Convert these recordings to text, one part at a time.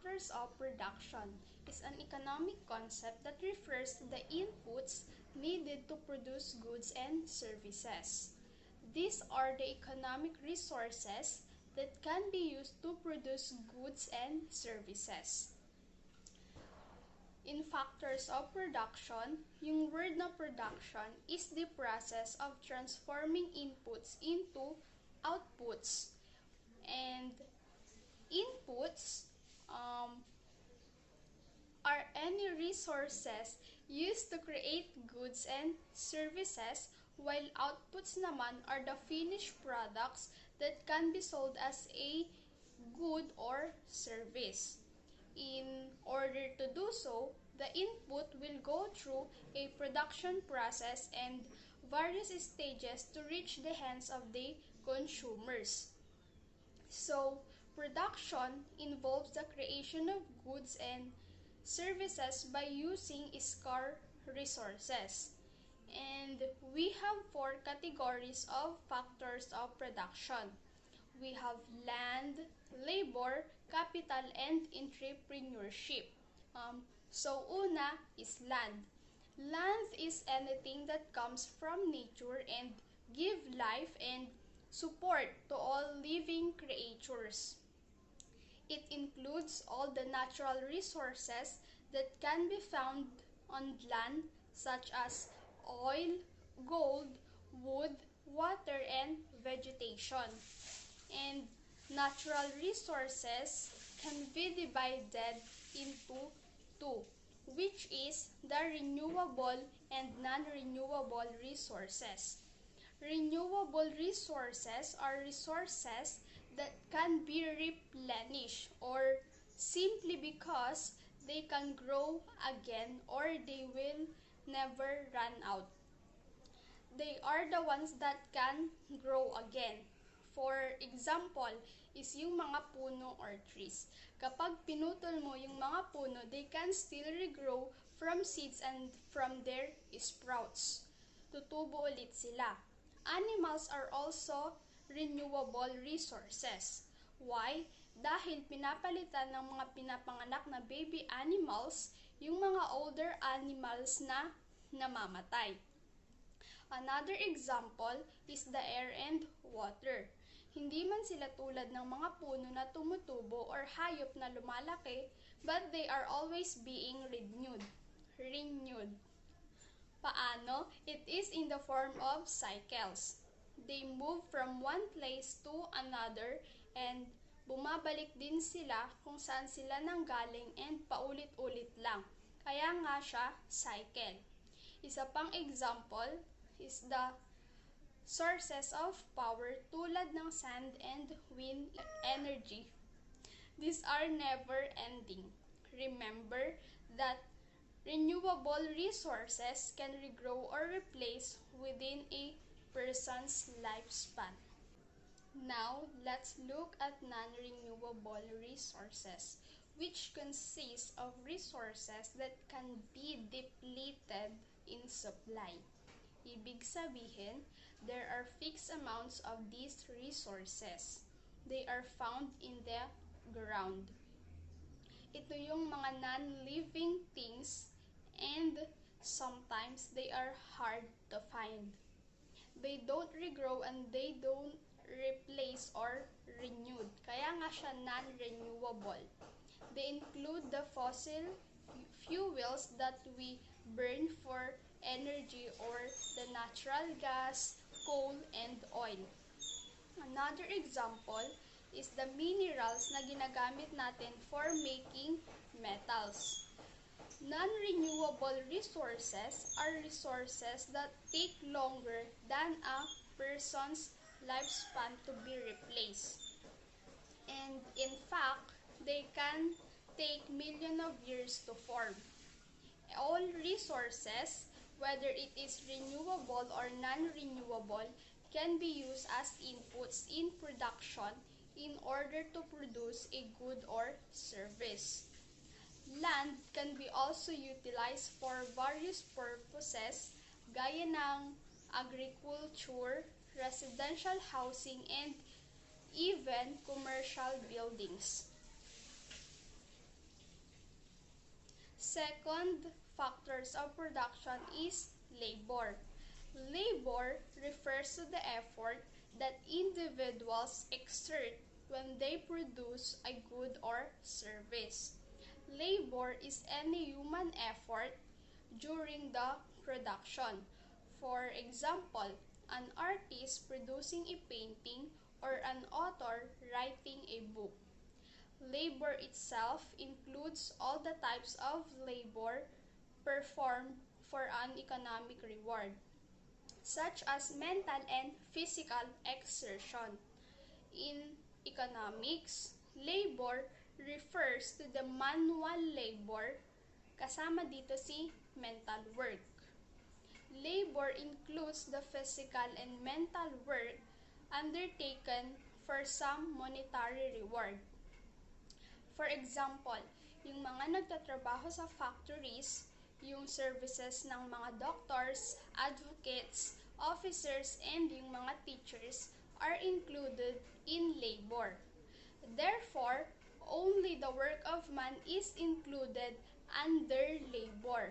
factors of production is an economic concept that refers to the inputs needed to produce goods and services. These are the economic resources that can be used to produce goods and services. In factors of production, yung word na production is the process of transforming inputs into outputs. And inputs are any resources used to create goods and services, while outputs naman are the finished products that can be sold as a good or service. In order to do so, the input will go through a production process and various stages to reach the hands of the consumers. So, production involves the creation of goods and services by using scarce resources. And we have 4 categories of factors of production. We have land, labor, capital, and entrepreneurship. So una is land. Land is anything that comes from nature and give life and support to all living creatures. It includes all the natural resources that can be found on land, such as oil, gold, wood, water, and vegetation. And natural resources can be divided into 2, which is the renewable and non-renewable resources. Renewable resources are resources that can be replenished or simply because they can grow again or they will never run out. They are the ones that can grow again. For example, is yung mga puno or trees. Kapag pinutol mo yung mga puno, they can still regrow from seeds and from their sprouts. Tutubo ulit sila. Animals are also renewable resources. Why? Dahil pinapalitan ng mga pinapanganak na baby animals yung mga older animals na namamatay. Another example is the air and water. Hindi man sila tulad ng mga puno na tumutubo or hayop na lumalaki, but they are always being renewed. Paano? It is in the form of cycles. They move from one place to another and bumabalik din sila kung saan sila nanggaling and paulit-ulit lang. Kaya nga siya cycle. Isa pang example is the sources of power tulad ng sand and wind energy. These are never ending. Remember that renewable resources can regrow or replace within a person's lifespan. Now, let's look at non-renewable resources, which consist of resources that can be depleted in supply. Ibig sabihin, there are fixed amounts of these resources. They are found in the ground. Ito yung mga non-living things and sometimes they are hard to find. They don't regrow and they don't replace or renewed. Kaya nga siya non-renewable. They include the fossil fuels that we burn for energy or the natural gas, coal, and oil. Another example is the minerals na ginagamit natin for making metals. Non-renewable resources are resources that take longer than a person's lifespan to be replaced. And in fact, they can take millions of years to form. All resources, whether it is renewable or non-renewable, can be used as inputs in production in order to produce a good or service. Land can be also utilized for various purposes gaya ng agriculture, residential housing, and even commercial buildings. Second factors of production is labor. Labor refers to the effort that individuals exert when they produce a good or service. Labor is any human effort during the production. For example, an artist producing a painting or an author writing a book. Labor itself includes all the types of labor performed for an economic reward, such as mental and physical exertion. In economics, labor refers to the manual labor, kasama dito si mental work. Labor includes the physical and mental work undertaken for some monetary reward. For example, yung mga nagtatrabaho sa factories, yung services ng mga doctors, advocates, officers, and yung mga teachers are included in labor. Therefore, only the work of man is included under labor.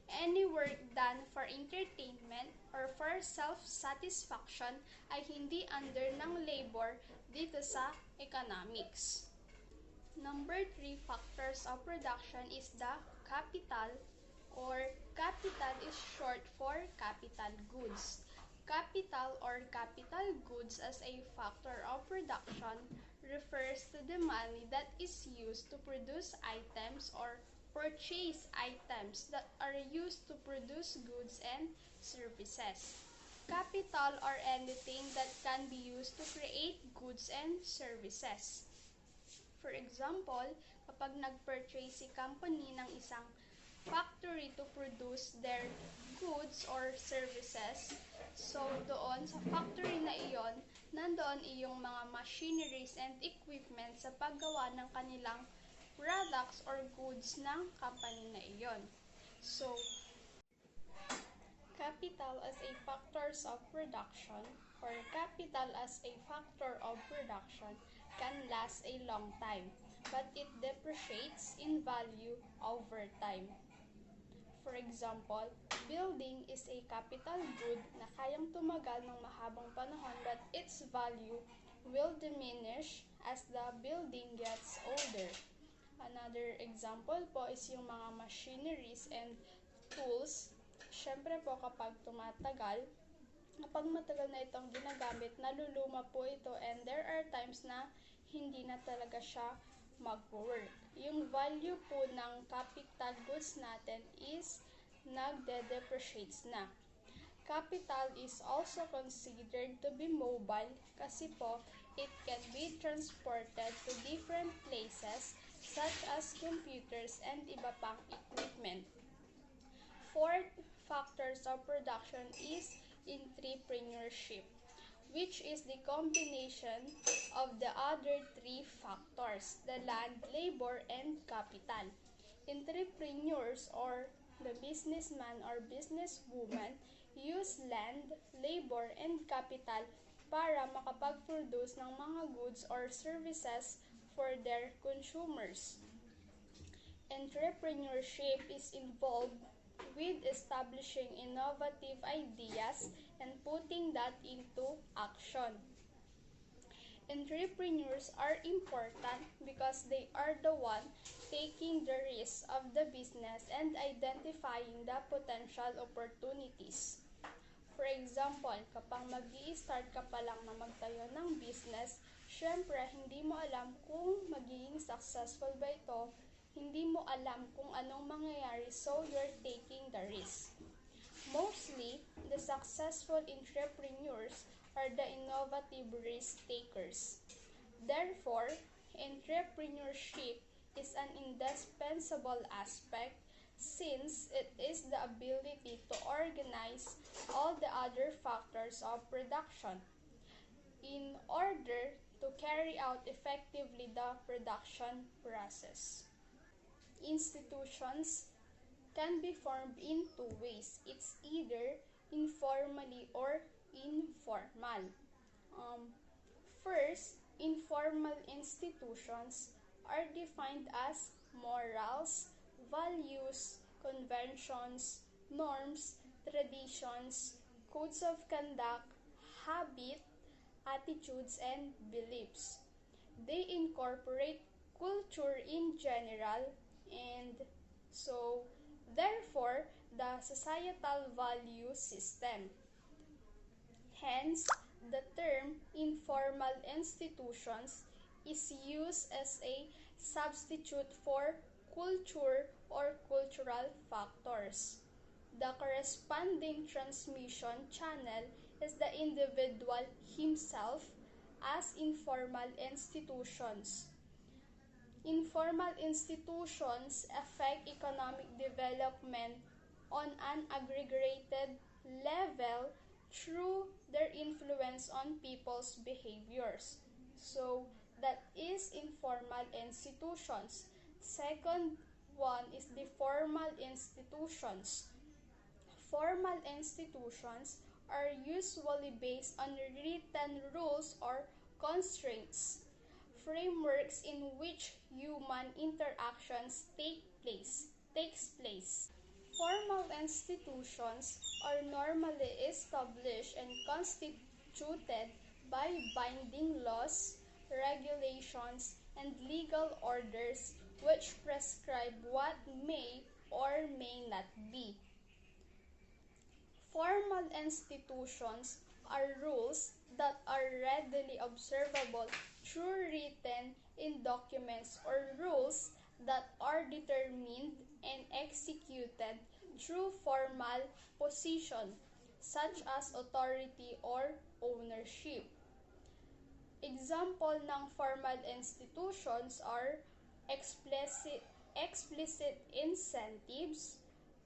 Any work done for entertainment or for self-satisfaction ay hindi under ng labor dito sa economics. Number 3 factors of production is the capital, or capital is short for capital goods. Capital or capital goods as a factor of production refers to the money that is used to produce items or purchase items that are used to produce goods and services. Capital or anything that can be used to create goods and services. For example, kapag nag-purchase si company ng isang factory to produce their goods or services, so doon sa factory na iyon, nandoon iyong mga machineries and equipment sa paggawa ng kanilang products or goods ng company na iyon. So, capital as a factors of production, or capital as a factor of production, can last a long time, but it depreciates in value over time. For example, building is a capital good na kayang tumagal ng mahabang panahon, but its value will diminish as the building gets older. Another example po is yung mga machineries and tools. Siyempre po kapag tumatagal, kapag matagal na itong ginagamit, naluluma po ito, and there are times na hindi na talaga siya mag-work. Yung value po ng capital goods natin is nagde-depreciates na. Capital is also considered to be mobile kasi po it can be transported to different places such as computers and iba pang equipment. Fourth factors of production is entrepreneurship, which is the combination of the other three factors, the land, labor, and capital. Entrepreneurs or the businessman or businesswoman use land, labor, and capital para makapag-produce ng mga goods or services for their consumers. Entrepreneurship is involved with establishing innovative ideas and putting that into action. Entrepreneurs are important because they are the one taking the risk of the business and identifying the potential opportunities. For example, kapag mag-i-start ka pa lang na magtayo ng business, syempre hindi mo alam kung magiging successful ba ito, hindi mo alam kung anong mangyayari, so you're taking the risk. Mostly, the successful entrepreneurs are the innovative risk takers. Therefore, entrepreneurship is an indispensable aspect since it is the ability to organize all the other factors of production in order to carry out effectively the production process. Institutions can be formed in two ways. It's either informally or informal. First, informal institutions are defined as morals, values, conventions, norms, traditions, codes of conduct, habit, attitudes, and beliefs. They incorporate culture in general, and so therefore the societal value system. Hence, the term informal institutions is used as a substitute for culture or cultural factors. The corresponding transmission channel is the individual himself as informal institutions. Informal institutions affect economic development on an aggregated level through their influence on people's behaviors. So, that is informal institutions. Second one is the formal institutions. Formal institutions are usually based on written rules or constraints, frameworks in which human interactions takes place. Formal institutions are normally established and constituted by binding laws, regulations, and legal orders which prescribe what may or may not be. Formal institutions are rules that are readily observable through written in documents or rules that are determined and executed through formal position, such as authority or ownership. Example ng formal institutions are explicit incentives,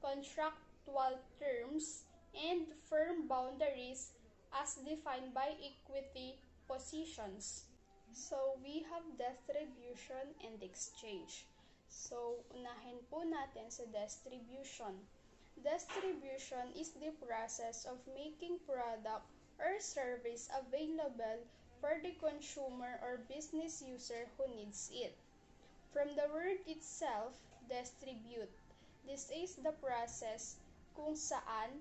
contractual terms, and firm boundaries as defined by equity positions. So, we have distribution and exchange. So, unahin po natin sa distribution. Distribution is the process of making product or service available for the consumer or business user who needs it. From the word itself, distribute. This is the process kung saan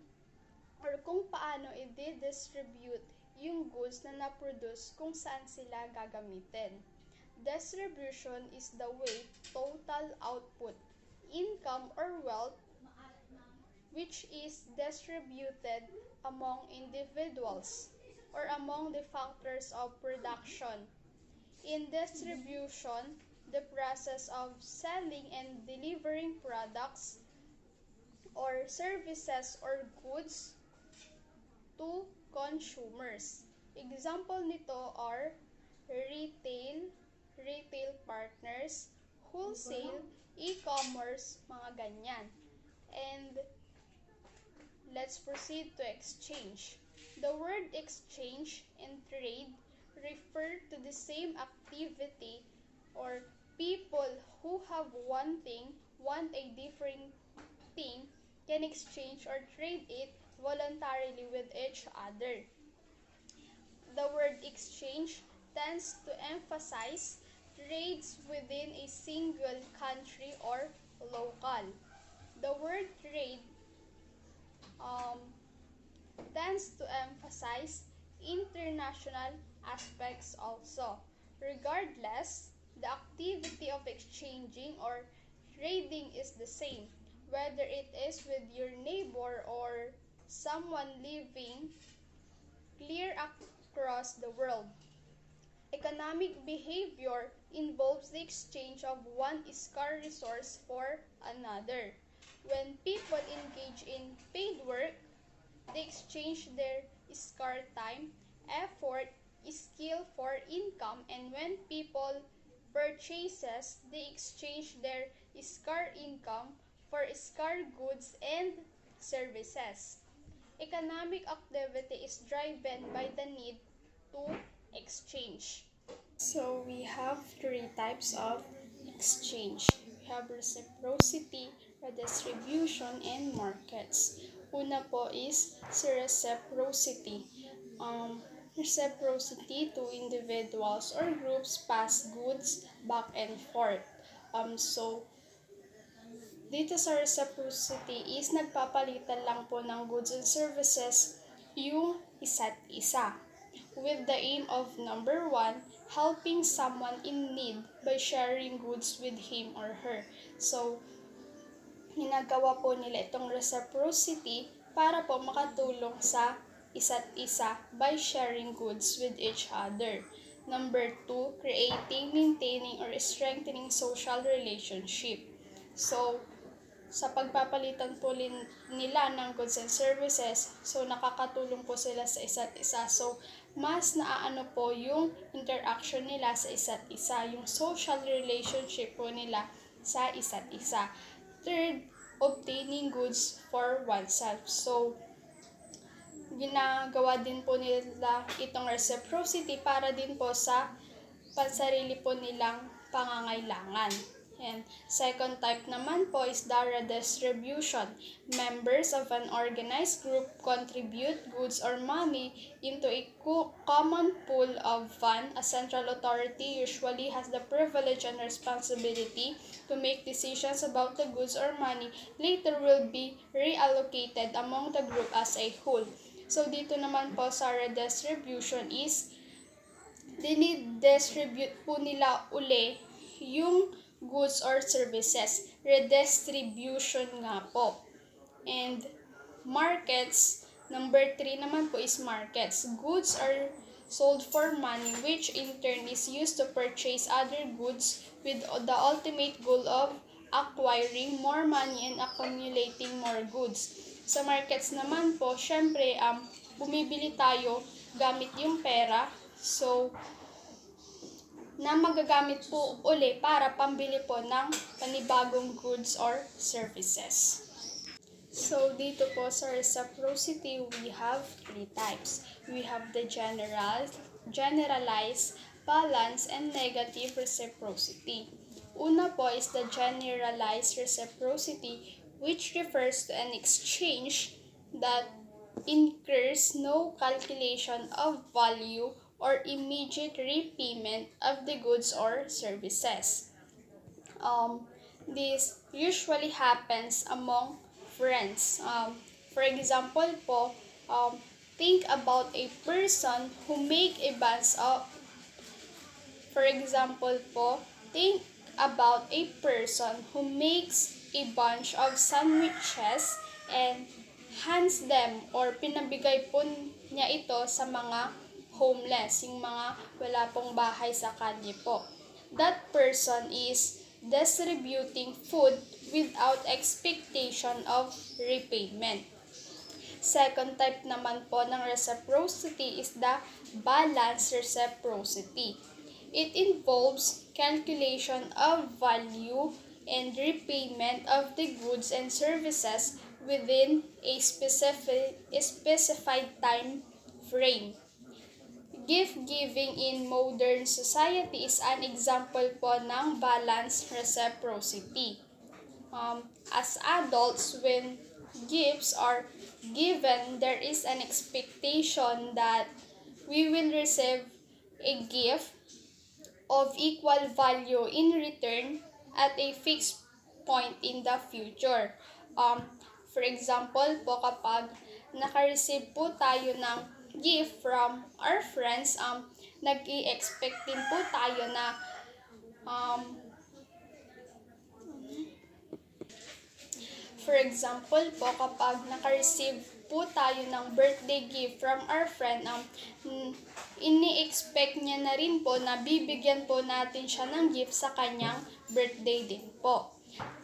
or kung paano i-distribute yung goods na na-produce kung saan sila gagamitin. Distribution is the way total output, income, or wealth which is distributed among individuals or among the factors of production. In distribution, the process of selling and delivering products or services or goods to consumers. Example nito are retail partners, wholesale, e-commerce, mga ganyan. And let's proceed to exchange. The word exchange and trade refer to the same activity or people who have one thing, want a different thing, can exchange or trade it voluntarily with each other. The word exchange tends to emphasize trades within a single country or local. The word trade tends to emphasize international aspects also. Regardless, the activity of exchanging or trading is the same, whether it is with your neighbor or someone living clear across the world. Economic behavior involves the exchange of one scarce resource for another. When people engage in paid work, they exchange their scarce time, effort, skill for income, and when people purchases, they exchange their scarce income for scarce goods and services. Economic activity is driven by the need to exchange. So we have three types of exchange. We have reciprocity, redistribution, and markets. Una po is reciprocity. Reciprocity to individuals or groups pass goods back and forth. So Dito sa reciprocity is nagpapalitan lang po ng goods and services yung isa't isa, with the aim of number 1, helping someone in need by sharing goods with him or her. So, ginagawa po nila itong reciprocity para po makatulong sa isa't isa by sharing goods with each other. Number 2, creating, maintaining, or strengthening social relationship. So, sa pagpapalitan po nila ng goods and services, so nakakatulong po sila sa isa't isa. So, mas naaano po yung interaction nila sa isa't isa, yung social relationship po nila sa isa't isa. Third, obtaining goods for oneself. So, ginagawa din po nila itong reciprocity para din po sa pansarili po nilang pangangailangan. And second type naman po is the redistribution. Members of an organized group contribute goods or money into a common pool of fund. A central authority usually has the privilege and responsibility to make decisions about the goods or money later will be reallocated among the group as a whole. So dito naman po sa redistribution is dinidistribute po nila uli yung goods or services. Redistribution nga po. And markets, number 3 naman po is markets. Goods are sold for money, which in turn is used to purchase other goods with the ultimate goal of acquiring more money and accumulating more goods. Sa markets naman po, syempre, bumibili tayo gamit yung pera. So, na magagamit po uli para pambili po ng panibagong goods or services. So, dito po sa reciprocity, we have 3 types. We have the generalized, balanced, and negative reciprocity. Una po is the generalized reciprocity, which refers to an exchange that incurs no calculation of value or immediate repayment of the goods or services. This usually happens among friends. For example po, think about a person who make a bunch of, for example po, think about a person who makes a bunch of sandwiches and hands them or pinabigay po niya ito sa mga homeless, yung mga wala pong bahay sa kalye po. That person is distributing food without expectation of repayment. Second type naman po ng reciprocity is the balanced reciprocity. It involves calculation of value and repayment of the goods and services within a specified time frame. Gift-giving in modern society is an example po ng balanced reciprocity. As adults, when gifts are given, there is an expectation that we will receive a gift of equal value in return at a fixed point in the future. For example po, kapag naka-receive po tayo ng gift from our friends, nag-i-expect din po tayo na for example po, kapag naka-receive po tayo ng birthday gift from our friend, ini-expect niya na rin po na bibigyan po natin siya ng gift sa kanyang birthday din po.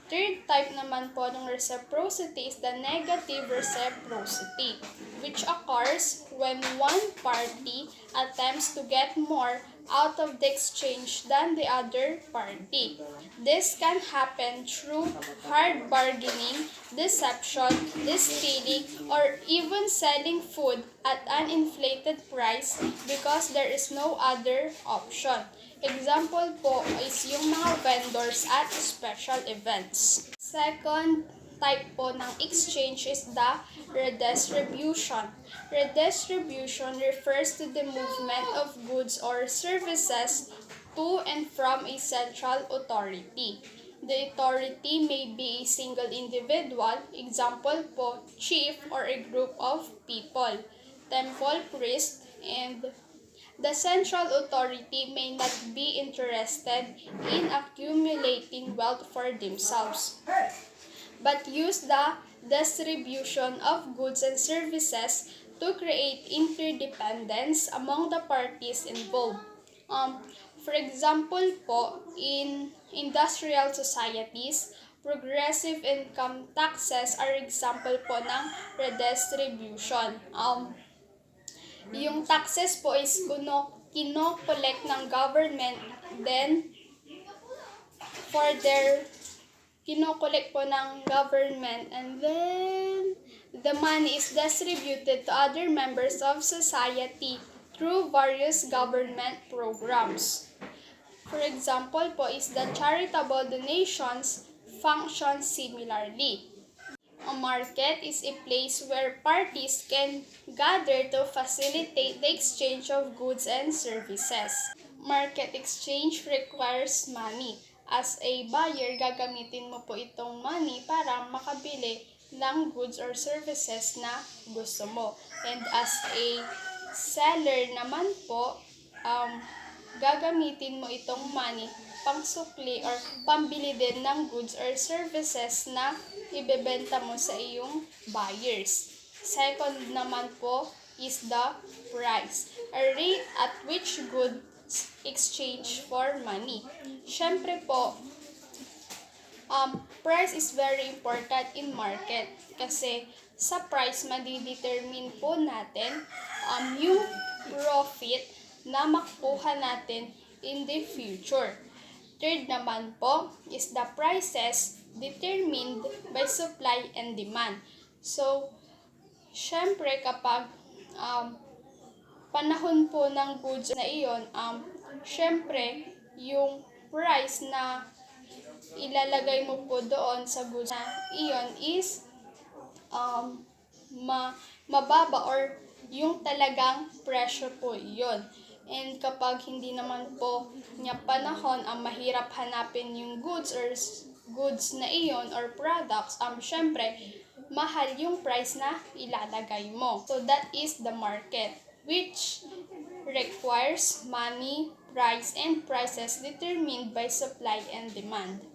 Third type naman po ng reciprocity is the negative reciprocity, which occurs when one party attempts to get more out of the exchange than the other party. This can happen through hard bargaining, deception, stealing, or even selling food at an inflated price because there is no other option. Example po is yung mga vendors at special events. Second type po ng exchange is the redistribution. Redistribution refers to the movement of goods or services to and from a central authority. The authority may be a single individual, example po, chief or a group of people, temple priest, and the central authority may not be interested in accumulating wealth for themselves, but use the distribution of goods and services to create interdependence among the parties involved. For example po, in industrial societies, progressive income taxes are example po ng redistribution. Yung taxes po is kino-collect ng government, then for their kino-collect po ng government, and then the money is distributed to other members of society through various government programs. For example po is the charitable donations function similarly. A market is a place where parties can gather to facilitate the exchange of goods and services. Market exchange requires money. As a buyer, gagamitin mo po itong money para makabili ng goods or services na gusto mo. And as a seller naman po, gagamitin mo itong money pangsukli or pambili din ng goods or services na ibebenta mo sa iyong buyers. Second naman po is the price, a rate at which goods exchange for money. Syempre po, price is very important in market kasi sa price madidetermine po natin yung profit na makukuha natin in the future. Third naman po is the prices determined by supply and demand. So, syempre kapag panahon po ng goods na iyon, syempre yung price na ilalagay mo po doon sa goods na iyon is mababa or yung talagang presyo po iyon. And kapag hindi naman po niya panahon, mahirap hanapin yung goods or goods na iyon or products, syempre, mahal yung price na ilalagay mo. So that is the market, which requires money, price, and prices determined by supply and demand.